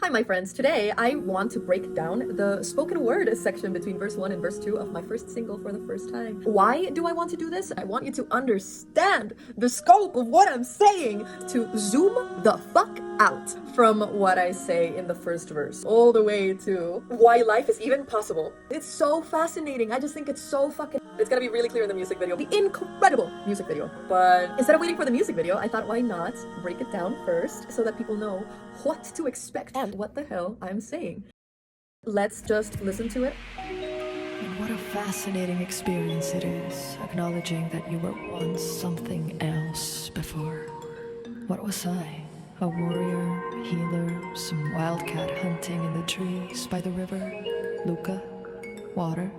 Hi, my friends. Today, I want to break down the spoken word section between verse 1 and verse 2 of my first single for the first time. Why do I want to do this? I want you to understand the scope of what I'm saying, to zoom the fuck out from what I say in the first verse, all the way to why life is even possible. It's so fascinating. I just think it's so fucking... It's gonna be really clear in the music video, the incredible music video. But instead of waiting for the music video, I thought, why not break it down first so that people know what to expect and what the hell I'm saying. Let's just listen to it. And what a fascinating experience it is, acknowledging that you were once something else before. What was I? A warrior, healer, some wildcat hunting in the trees by the river, Luca, water,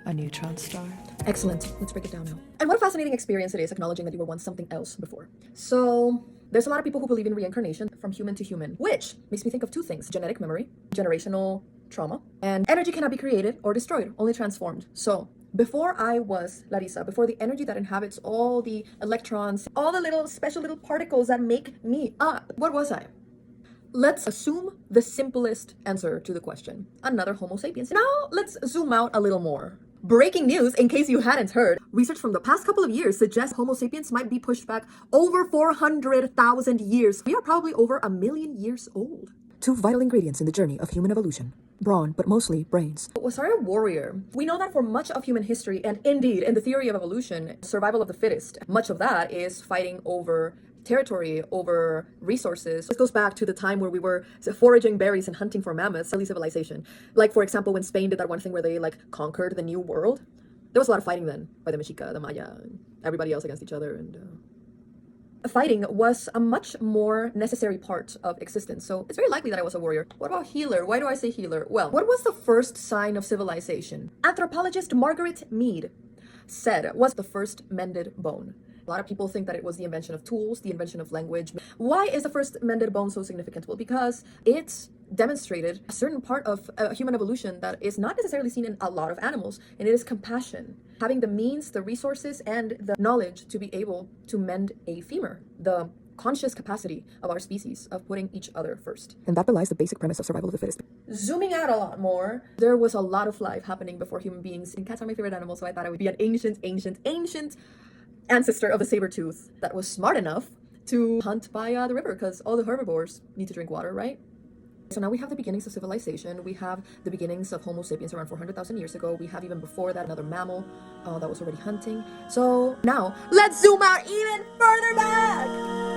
a neutron star. Excellent. Let's break it down now. And what a fascinating experience it is, acknowledging that you were once something else before. So there's a lot of people who believe in reincarnation from human to human, which makes me think of two things: genetic memory, generational trauma, and energy cannot be created or destroyed, only transformed. So before I was Larissa, before the energy that inhabits all the electrons, all the little special little particles that make me up, what was I? Let's assume the simplest answer to the question: another Homo sapiens. Now let's zoom out a little more. Breaking news, in case you hadn't heard, research from the past couple of years suggests Homo sapiens might be pushed back over 400,000 years. We are probably over 1 million years old. Two vital ingredients in the journey of human evolution: brawn, but mostly brains. Was I a warrior? We know that for much of human history, and indeed in the theory of evolution, survival of the fittest, much of that is fighting over territory, over resources. This goes back to the time where we were foraging berries and hunting for mammoths, early civilization. Like, for example, when Spain did that one thing where they conquered the new world, there was a lot of fighting then by the Mexica, the Maya, and everybody else against each other. And fighting was a much more necessary part of existence. So it's very likely that I was a warrior. What about healer? Why do I say healer? Well, what was the first sign of civilization? Anthropologist Margaret Mead said was the first mended bone. A lot of people think that it was the invention of tools, the invention of language. Why is the first mended bone so significant? Well, because it demonstrated a certain part of human evolution that is not necessarily seen in a lot of animals, and it is compassion. Having the means, the resources, and the knowledge to be able to mend a femur. The conscious capacity of our species of putting each other first. And that belies the basic premise of survival of the fittest. Zooming out a lot more, there was a lot of life happening before human beings. And cats are my favorite animal, so I thought I would be an ancient ancestor of a saber tooth that was smart enough to hunt by the river, because all the herbivores need to drink water, right? So now we have the beginnings of civilization. We have the beginnings of Homo sapiens around 400,000 years ago. We have even before that another mammal that was already hunting. So now let's zoom out even further back.